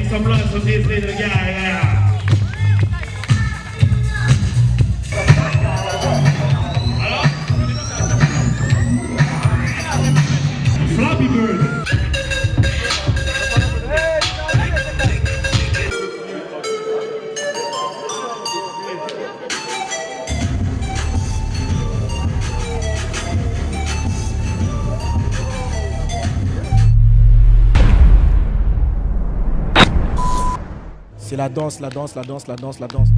make some noise for this little guy, yeah. Flappy Bird. C'est la danse, la danse, la danse, la danse, la danse.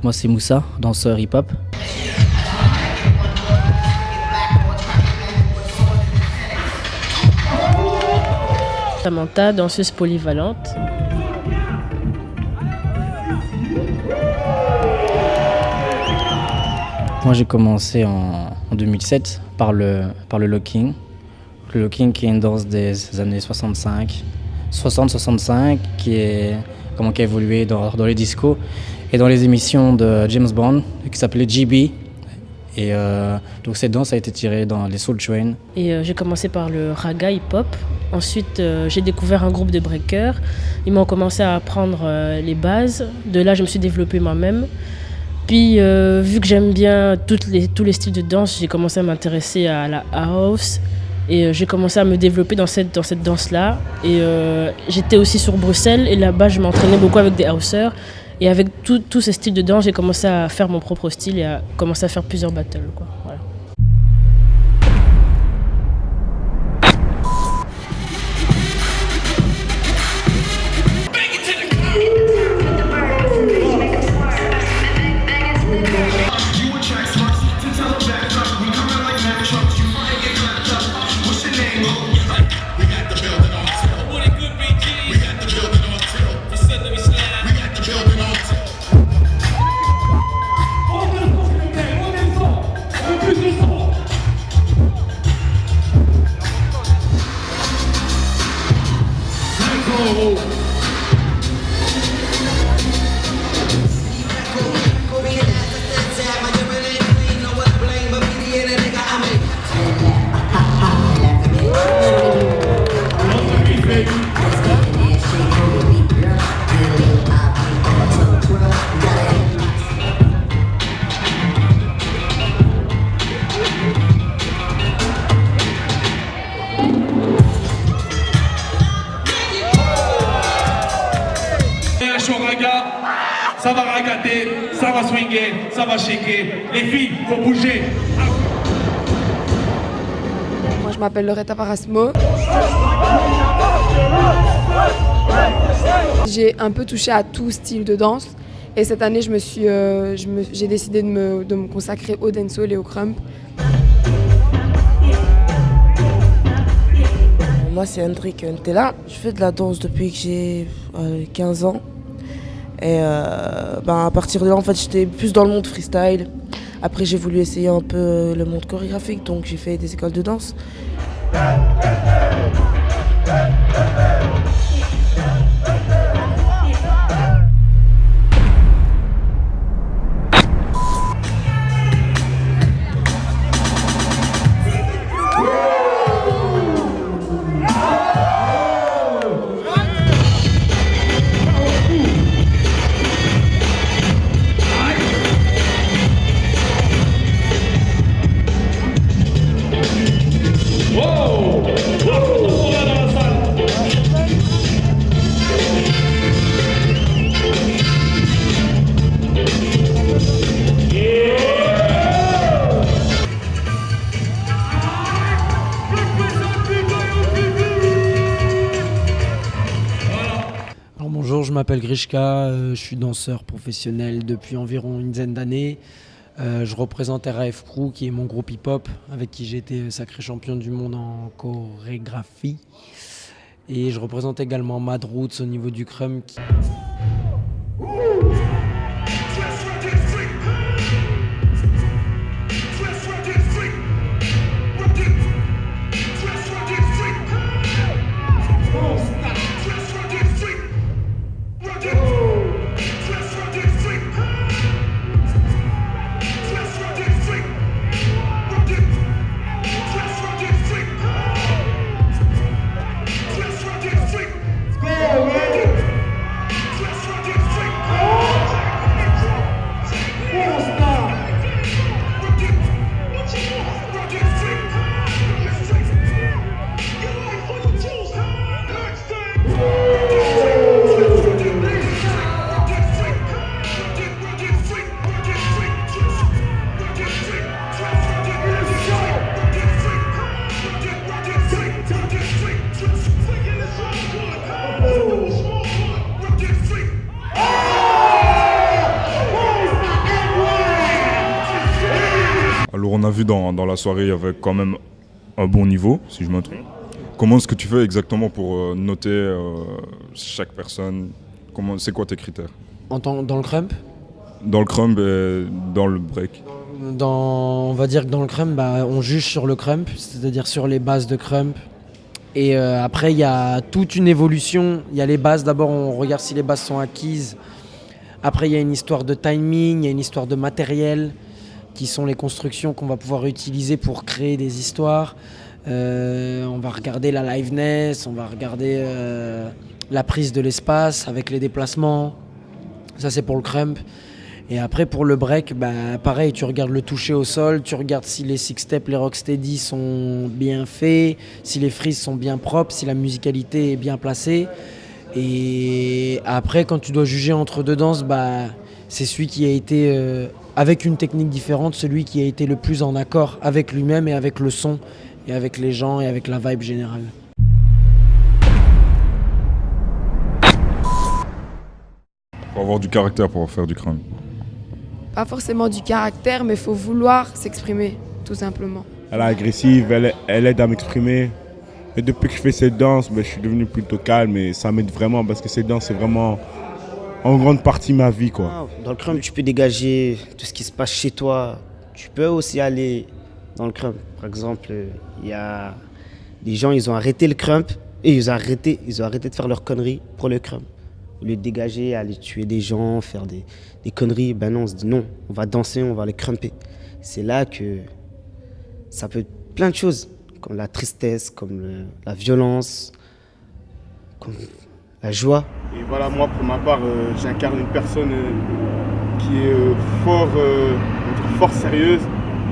Moi c'est Moussa, danseur hip-hop. Samantha, danseuse polyvalente. Moi j'ai commencé en 2007 par le locking. Le locking qui est une danse des années 60-65 qui a évolué dans les discos et dans les émissions de James Bond qui s'appelait GB. Et donc cette danse a été tirée dans les Soul Train. Et j'ai commencé par le raga hip-hop. Ensuite, j'ai découvert un groupe de breakers. Ils m'ont commencé à apprendre les bases. De là, je me suis développée moi-même. Puis, vu que j'aime bien tous les styles de danse, j'ai commencé à m'intéresser à la house. Et j'ai commencé à me développer dans cette danse-là. Et j'étais aussi sur Bruxelles. Et là-bas, je m'entraînais beaucoup avec des houseurs. Et avec tous ces styles de danse, j'ai commencé à faire mon propre style et à commencer à faire plusieurs battles, quoi. Voilà. Ça va ragater, ça va swinguer, ça va shaker. Les filles, faut bouger. Moi, je m'appelle Loretta Parasmo. J'ai un peu touché à tout style de danse. Et cette année, j'ai décidé de me consacrer au dancehall et au crump. Moi, c'est Hendrik Ntela. Je fais de la danse depuis que j'ai 15 ans. Et à partir de là, en fait, j'étais plus dans le monde freestyle. Après, j'ai voulu essayer un peu le monde chorégraphique, donc j'ai fait des écoles de danse. Bonjour, je m'appelle Grishka, je suis danseur professionnel depuis environ une dizaine d'années. Je représente RAF Crew qui est mon groupe hip-hop avec qui j'ai été sacré champion du monde en chorégraphie. Et je représente également Mad Roots au niveau du crump. Alors on a vu dans la soirée, il y avait quand même un bon niveau, si je me trompe. Comment est-ce que tu fais exactement pour noter chaque personne? C'est quoi tes critères? Dans le crump? Dans le crump et dans le break. On va dire que dans le crump, on juge sur le crump, c'est-à-dire sur les bases de crump. Et après, il y a toute une évolution. Il y a les bases, d'abord on regarde si les bases sont acquises. Après, il y a une histoire de timing, il y a une histoire de matériel, qui sont les constructions qu'on va pouvoir utiliser pour créer des histoires. On va regarder la liveness, on va regarder la prise de l'espace avec les déplacements. Ça, c'est pour le crump. Et après, pour le break, pareil, tu regardes le toucher au sol, tu regardes si les six steps, les rocksteady sont bien faits, si les freezes sont bien propres, si la musicalité est bien placée. Et après, quand tu dois juger entre deux danses, c'est celui qui a été, avec une technique différente, celui qui a été le plus en accord avec lui-même et avec le son, et avec les gens, et avec la vibe générale. Faut avoir du caractère pour faire du crump. Pas forcément du caractère, mais il faut vouloir s'exprimer, tout simplement. Elle est agressive, elle aide à m'exprimer. Et depuis que je fais cette danse, je suis devenu plutôt calme et ça m'aide vraiment parce que cette danse, c'est vraiment en grande partie ma vie, quoi. Dans le crump, tu peux dégager tout ce qui se passe chez toi. Tu peux aussi aller dans le crump. Par exemple, il y a des gens, ils ont arrêté le crump et ils ont arrêté de faire leurs conneries pour le crump. Au lieu de dégager, aller tuer des gens, faire des conneries, non, on se dit non, on va danser, on va les crumper. C'est là que ça peut être plein de choses, comme la tristesse, comme la violence, comme la joie. Et voilà, moi, pour ma part, j'incarne une personne qui est fort sérieuse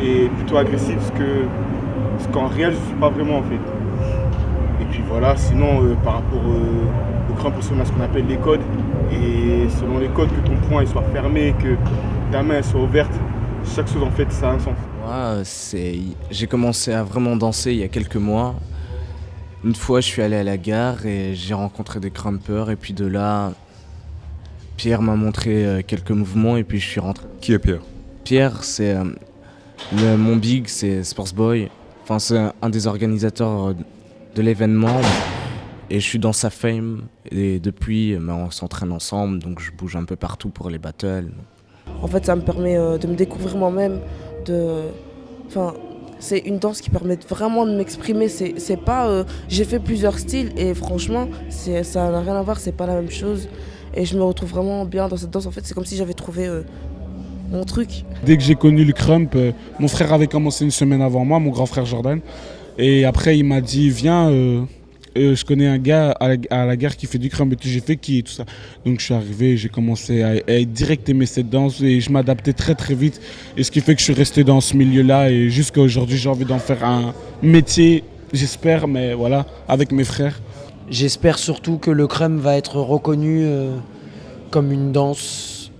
et plutôt agressive, ce qu'en réel, je ne suis pas vraiment, en fait. Et puis voilà, sinon, par rapport au crump, on a ce qu'on appelle les codes. Et selon les codes, que ton poing il soit fermé, que ta main soit ouverte, chaque chose, en fait, ça a un sens. Moi, j'ai commencé à vraiment danser il y a quelques mois. Une fois, je suis allé à la gare et j'ai rencontré des crumpers. Et puis de là, Pierre m'a montré quelques mouvements et puis je suis rentré. Qui est Pierre? Pierre, c'est mon big, c'est Sportsboy. Enfin, c'est un des organisateurs de l'événement. Et je suis dans sa fame. Et depuis, on s'entraîne ensemble, donc je bouge un peu partout pour les battles. En fait, ça me permet de me découvrir moi-même. C'est une danse qui permet vraiment de m'exprimer. C'est pas, j'ai fait plusieurs styles et franchement, ça n'a rien à voir, c'est pas la même chose. Et je me retrouve vraiment bien dans cette danse. En fait, c'est comme si j'avais trouvé mon truc. Dès que j'ai connu le crump, mon frère avait commencé une semaine avant moi, mon grand frère Jordan. Et après, il m'a dit, viens, je connais un gars à la gare qui fait du crump et tout. J'ai fait qui et tout ça. Donc je suis arrivé, j'ai commencé à direct aimer cette danse et je m'adaptais très très vite. Et ce qui fait que je suis resté dans ce milieu-là et jusqu'à aujourd'hui, j'ai envie d'en faire un métier, j'espère, mais voilà, avec mes frères. J'espère surtout que le crump va être reconnu comme une danse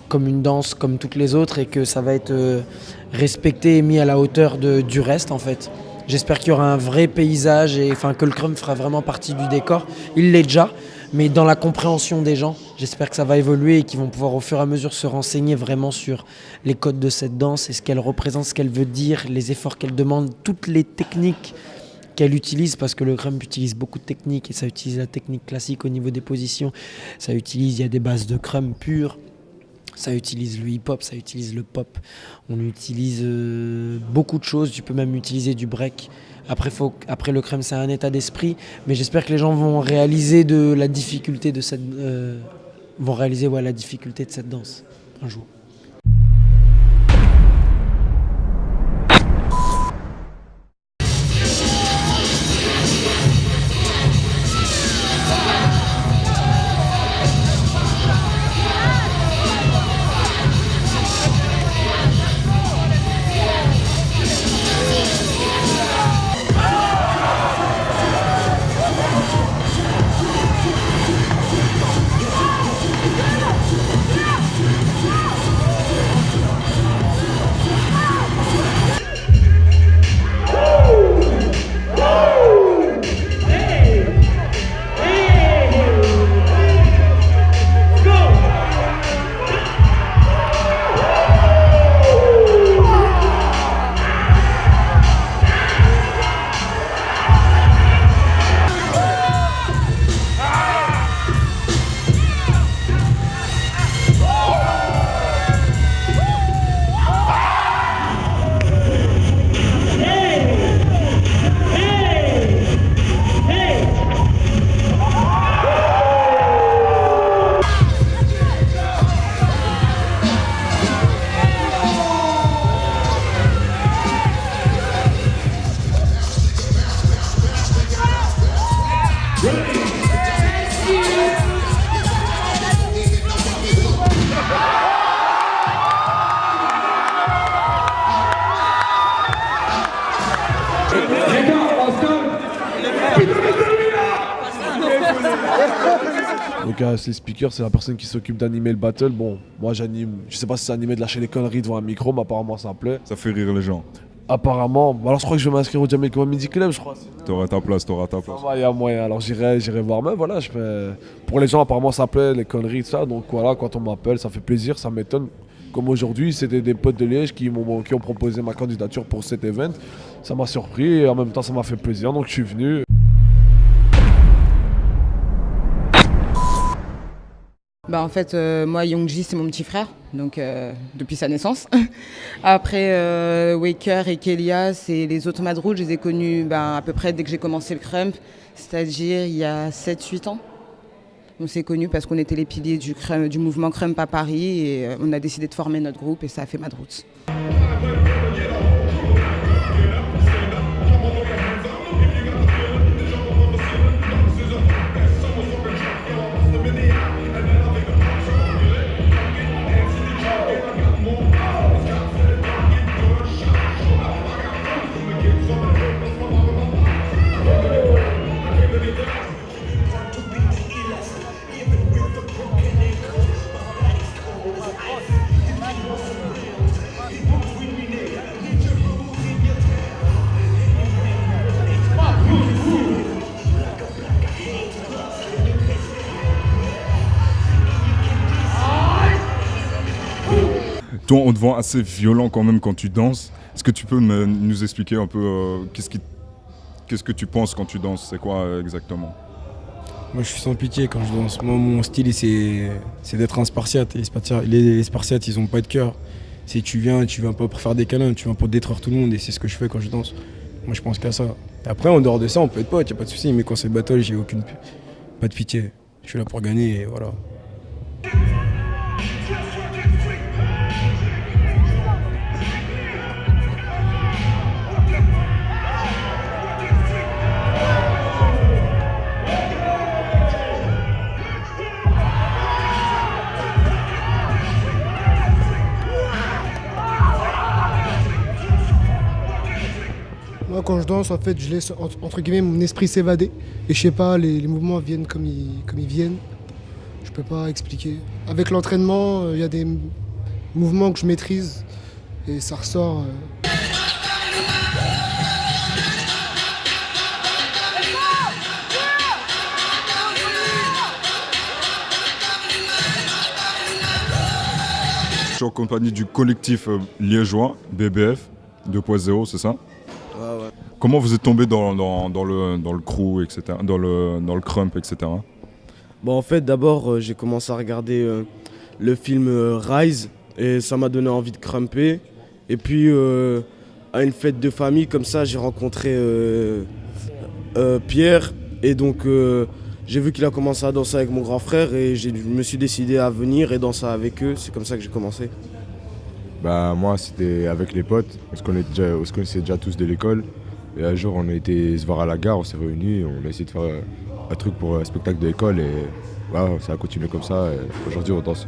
comme toutes les autres et que ça va être respecté et mis à la hauteur du reste en fait. J'espère qu'il y aura un vrai paysage et que le crump fera vraiment partie du décor. Il l'est déjà, mais dans la compréhension des gens, j'espère que ça va évoluer et qu'ils vont pouvoir au fur et à mesure se renseigner vraiment sur les codes de cette danse et ce qu'elle représente, ce qu'elle veut dire, les efforts qu'elle demande, toutes les techniques qu'elle utilise, parce que le crump utilise beaucoup de techniques et ça utilise la technique classique au niveau des positions. Il y a des bases de crump pures. Ça utilise le hip-hop, ça utilise le pop. On utilise beaucoup de choses. Tu peux même utiliser du break. Après le crump, c'est un état d'esprit. Mais j'espère que les gens vont réaliser la difficulté de cette danse un jour. Donc c'est le speaker, c'est la personne qui s'occupe d'animer le battle. Bon, moi j'anime, je sais pas si c'est animé de lâcher les conneries devant un micro, mais apparemment ça me plaît. Ça fait rire les gens. Apparemment, alors je crois que je vais m'inscrire au Jamel Comedy Club, je crois. T'auras ta place, t'auras ta place. Il y a moyen, alors j'irai voir, mais voilà, pour les gens apparemment ça plaît, les conneries, tout ça, donc voilà, quand on m'appelle, ça fait plaisir, ça m'étonne. Comme aujourd'hui, c'était des potes de Liège qui ont proposé ma candidature pour cet event. Ça m'a surpris et en même temps ça m'a fait plaisir, donc je suis venu. En fait, moi, Youngji, c'est mon petit frère, donc depuis sa naissance. Après, Waker et Kelia, c'est les autres Madrou, je les ai connus à peu près dès que j'ai commencé le Crump, c'est-à-dire il y a 7-8 ans. On s'est connus parce qu'on était les piliers du mouvement Crump à Paris et on a décidé de former notre groupe et ça a fait Madroots. Toi, on te voit assez violent quand même quand tu danses. Est-ce que tu peux nous expliquer un peu qu'est-ce que tu penses quand tu danses? C'est quoi exactement? Moi, je suis sans pitié quand je danse. Moi, mon style, c'est d'être un Spartiate. Les Spartiates, ils ont pas de cœur. Tu viens pas pour faire des câlins, tu viens pour détruire tout le monde et c'est ce que je fais quand je danse. Moi, je pense qu'à ça. Et après, en dehors de ça, on peut être potes, y a pas de souci. Mais quand c'est battle, j'ai pas de pitié. Je suis là pour gagner et voilà. Moi, quand je danse, en fait, je laisse entre guillemets mon esprit s'évader. Et je sais pas, les mouvements viennent comme ils viennent. Je peux pas expliquer. Avec l'entraînement, il y a des mouvements que je maîtrise et ça ressort. Je suis en compagnie du collectif liégeois, BBF 2.0, c'est ça? Ouais. Comment vous êtes tombé dans le crew, etc., dans le crump, etc. En fait, d'abord, j'ai commencé à regarder le film Rise et ça m'a donné envie de crumper. Et puis, à une fête de famille, comme ça, j'ai rencontré Pierre. Et donc, j'ai vu qu'il a commencé à danser avec mon grand frère et je me suis décidé à venir et danser avec eux. C'est comme ça que j'ai commencé. Moi, c'était avec les potes. On se connaissait déjà tous de l'école. Et un jour, on a été se voir à la gare, on s'est réunis, on a essayé de faire un truc pour un spectacle de l'école. Et voilà, ça a continué comme ça. Aujourd'hui, on danse.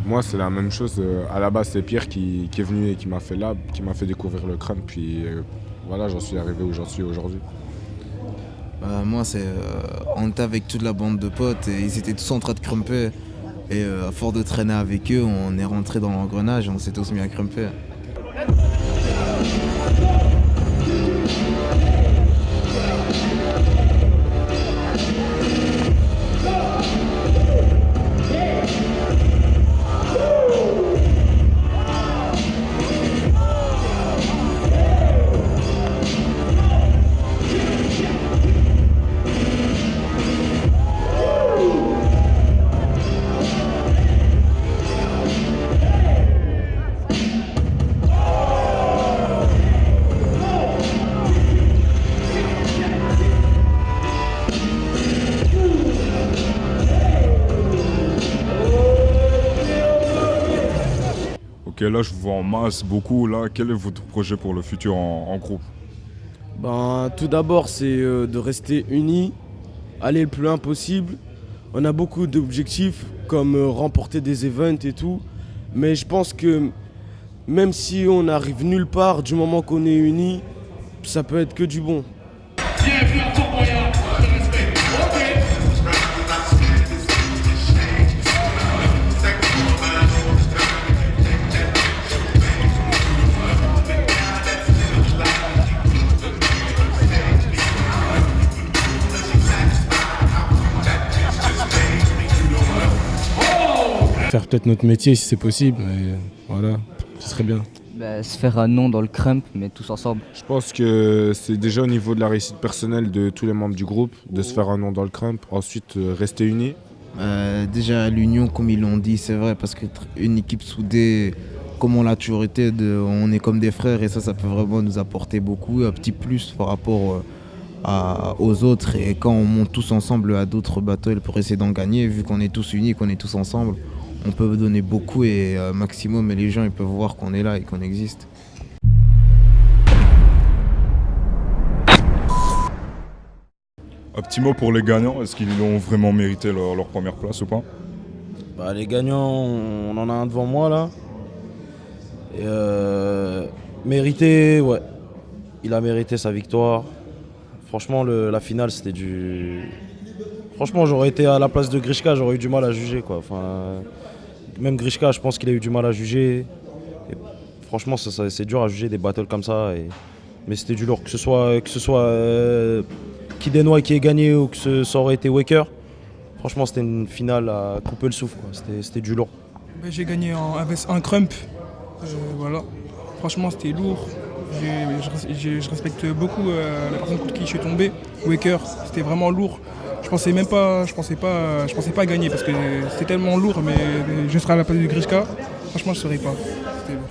Moi, c'est la même chose. À la base, c'est Pierre qui est venu et qui m'a fait découvrir le crump. Puis voilà, j'en suis arrivé où j'en suis aujourd'hui. Moi, on était avec toute la bande de potes et ils étaient tous en train de crumper. Et à force de traîner avec eux, on est rentré dans l'engrenage et on s'est tous mis à crumper. Ok, là je vous vois en masse beaucoup. Là, quel est votre projet pour le futur en groupe? Tout d'abord, c'est de rester unis, aller le plus loin possible. On a beaucoup d'objectifs comme remporter des events et tout. Mais je pense que même si on n'arrive nulle part, du moment qu'on est unis, ça peut être que du bon. Bienvenue à Fort Boyard, le respect. peut-être notre métier si c'est possible. Mais voilà, ce serait bien. Se faire un nom dans le crump, mais tous ensemble. Je pense que c'est déjà au niveau de la réussite personnelle de tous les membres du groupe, de se faire un nom dans le crump. Ensuite, rester unis. Déjà l'union, comme ils l'ont dit, c'est vrai, parce qu'une équipe soudée, comme on l'a toujours été, on est comme des frères et ça peut vraiment nous apporter beaucoup, un petit plus par rapport aux autres. Et quand on monte tous ensemble à d'autres battles pour essayer d'en gagner, vu qu'on est tous unis, qu'on est tous ensemble, on peut donner beaucoup et maximum, et les gens ils peuvent voir qu'on est là et qu'on existe. Un petit mot pour les gagnants, est-ce qu'ils ont vraiment mérité leur première place ou pas? Les gagnants, on en a un devant moi là. Et mérité, ouais. Il a mérité sa victoire. Franchement, la finale, c'était du... Franchement, j'aurais été à la place de Grishka, j'aurais eu du mal à juger, quoi. Même Grishka, je pense qu'il a eu du mal à juger. Et franchement, c'est dur à juger des battles comme ça. Mais c'était du lourd. Que ce soit Kidenoy qui ait gagné ou que ça aurait été Waker. Franchement, c'était une finale à couper le souffle, quoi. C'était du lourd. J'ai gagné avec un crump. Voilà. Franchement, c'était lourd. Je respecte beaucoup la personne contre qui je suis tombé. Waker, c'était vraiment lourd. Je pensais pas gagner parce que c'était tellement lourd, mais je serais à la place de Grishka. Franchement, je ne saurais pas. C'était lourd.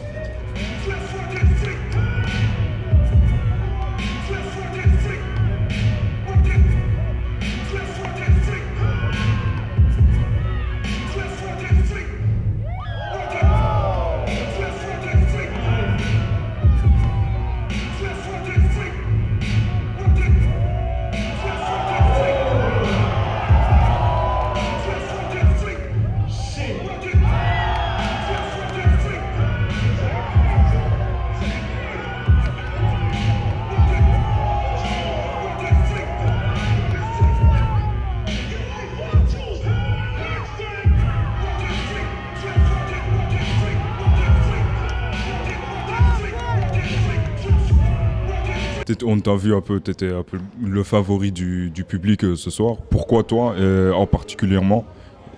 On t'a vu un peu, tu étais un peu le favori du public ce soir. Pourquoi toi, en particulièrement,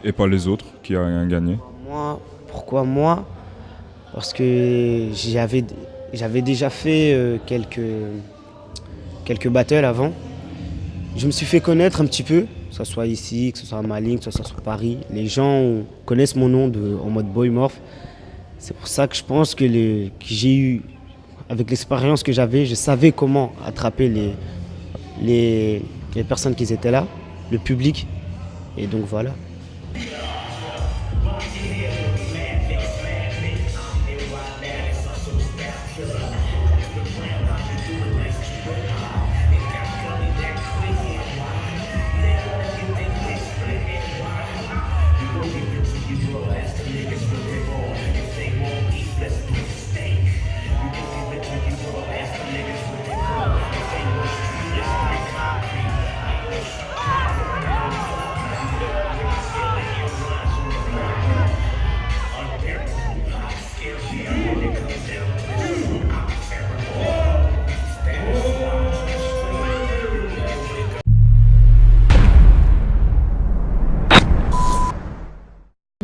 et pas les autres qui ont gagné? Pourquoi moi? Parce que j'avais déjà fait quelques battles avant. Je me suis fait connaître un petit peu, que ce soit ici, que ce soit à Malines, que ce soit sur Paris. Les gens connaissent mon nom en mode Boymorph. C'est pour ça que je pense que j'ai eu... Avec l'expérience que j'avais, je savais comment attraper les personnes qui étaient là, le public. Et donc voilà.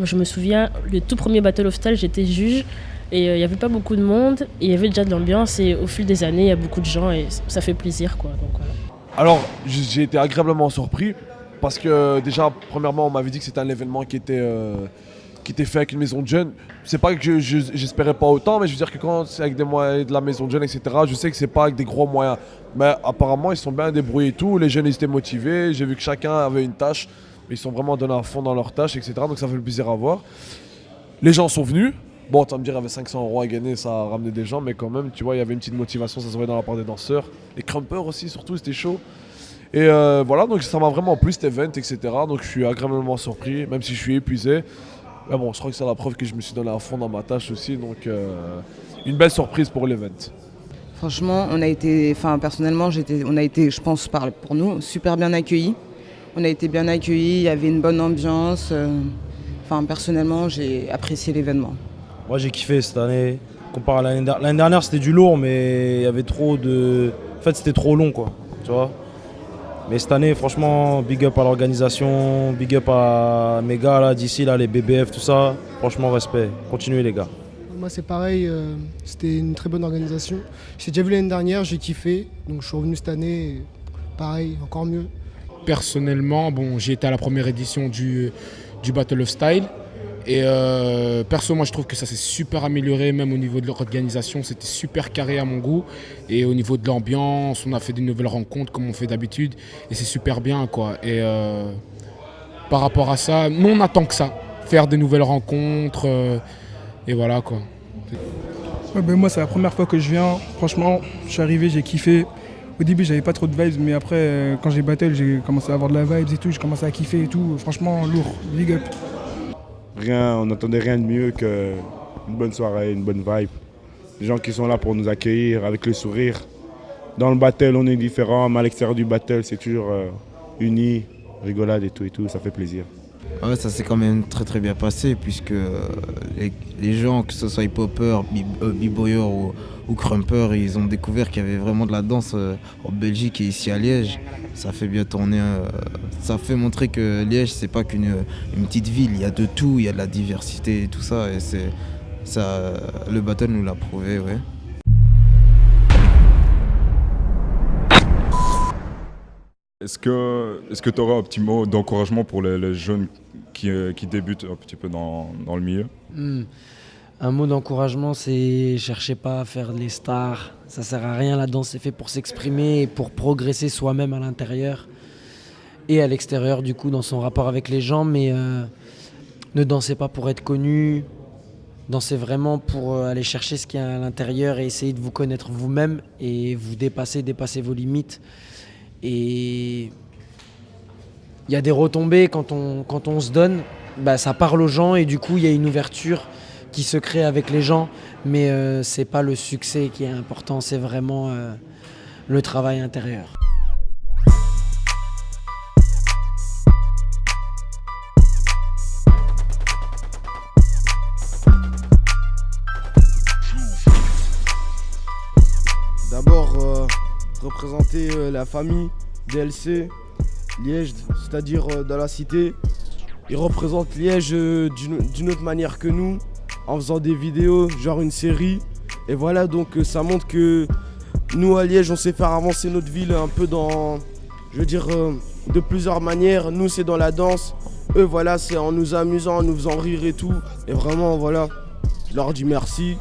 Je me souviens, le tout premier Battle of Style, j'étais juge et il n'y avait pas beaucoup de monde. Et il y avait déjà de l'ambiance et au fil des années, il y a beaucoup de gens et ça fait plaisir, quoi. Donc, voilà. Alors, j'ai été agréablement surpris parce que déjà, premièrement, on m'avait dit que c'était un événement qui était fait avec une maison de jeunes. C'est pas que j'espérais pas autant, mais je veux dire que quand c'est avec des moyens de la maison de jeunes, etc., je sais que c'est pas avec des gros moyens. Mais apparemment, ils sont bien débrouillés et tout. Les jeunes, ils étaient motivés. J'ai vu que chacun avait une tâche. Ils sont vraiment donnés à fond dans leur tâche, etc. Donc ça fait le plaisir à voir. Les gens sont venus. Bon, tu vas me dire, il y avait 500 € à gagner, ça a ramené des gens, mais quand même, tu vois, il y avait une petite motivation, ça se voyait dans la part des danseurs. Les crumpers aussi, surtout, c'était chaud. Et voilà, donc ça m'a vraiment plu cet event, etc. Donc je suis agréablement surpris, même si je suis épuisé. Mais bon, je crois que c'est la preuve que je me suis donné à fond dans ma tâche aussi. Donc une belle surprise pour l'event. Franchement, personnellement, on a été, je pense, pour nous, super bien accueillis. On a été bien accueillis, il y avait une bonne ambiance. Personnellement, j'ai apprécié l'événement. Moi, j'ai kiffé cette année. Comparé à l'année dernière, c'était du lourd, mais il y avait trop de... En fait, c'était trop long, quoi. Tu vois. Mais cette année, franchement, big up à l'organisation, big up à mes gars là, d'ici, là, les BBF, tout ça. Franchement, respect. Continuez les gars. Moi c'est pareil, c'était une très bonne organisation. J'ai déjà vu l'année dernière, j'ai kiffé, donc je suis revenu cette année, et pareil, encore mieux. Personnellement, bon, j'ai été à la première édition du Battle of Style. Et perso, moi je trouve que ça s'est super amélioré, même au niveau de l'organisation, c'était super carré à mon goût. Et au niveau de l'ambiance, on a fait des nouvelles rencontres comme on fait d'habitude. Et c'est super bien quoi. Et par rapport à ça, nous on attend que ça, faire des nouvelles rencontres. Et voilà quoi. Ouais, ben moi c'est la première fois que je viens. Franchement, je suis arrivé, j'ai kiffé. Au début j'avais pas trop de vibes, mais après quand j'ai battle, j'ai commencé à avoir de la vibes et tout, j'ai commencé à kiffer et tout. Franchement lourd, big up. On n'attendait rien de mieux qu'une bonne soirée, une bonne vibe. Des gens qui sont là pour nous accueillir avec le sourire. Dans le battle, on est différent, mais à l'extérieur du battle, c'est toujours uni, rigolade et tout, ça fait plaisir. Ouais, ça s'est quand même très très bien passé puisque les gens, que ce soit hip-hopers, b-boyers ou crumpers, ils ont découvert qu'il y avait vraiment de la danse en Belgique et ici à Liège. Ça fait bien tourner, ça fait montrer que Liège c'est pas qu'une petite ville, il y a de tout, il y a de la diversité et tout ça et ça, le battle nous l'a prouvé, ouais. Est-ce que tu auras un petit mot d'encouragement pour les jeunes qui débutent un petit peu dans le milieu? Un mot d'encouragement, c'est cherchez pas à faire les stars. Ça sert à rien, la danse c'est fait pour s'exprimer et pour progresser soi-même à l'intérieur et à l'extérieur du coup dans son rapport avec les gens. Mais ne dansez pas pour être connu, dansez vraiment pour aller chercher ce qu'il y a à l'intérieur et essayer de vous connaître vous-même et vous dépasser vos limites. Et il y a des retombées quand on se donne, bah, ça parle aux gens et du coup il y a une ouverture qui se crée avec les gens, mais c'est pas le succès qui est important, c'est vraiment le travail intérieur. D'abord, représenter la famille DLC, Liège, c'est-à-dire dans la cité. Ils représentent Liège d'une autre manière que nous, en faisant des vidéos, genre une série. Et voilà, donc ça montre que nous à Liège, on sait faire avancer notre ville un peu dans, je veux dire, de plusieurs manières. Nous, c'est dans la danse. Eux, voilà, c'est en nous amusant, en nous faisant rire et tout. Et vraiment, voilà, je leur dis merci.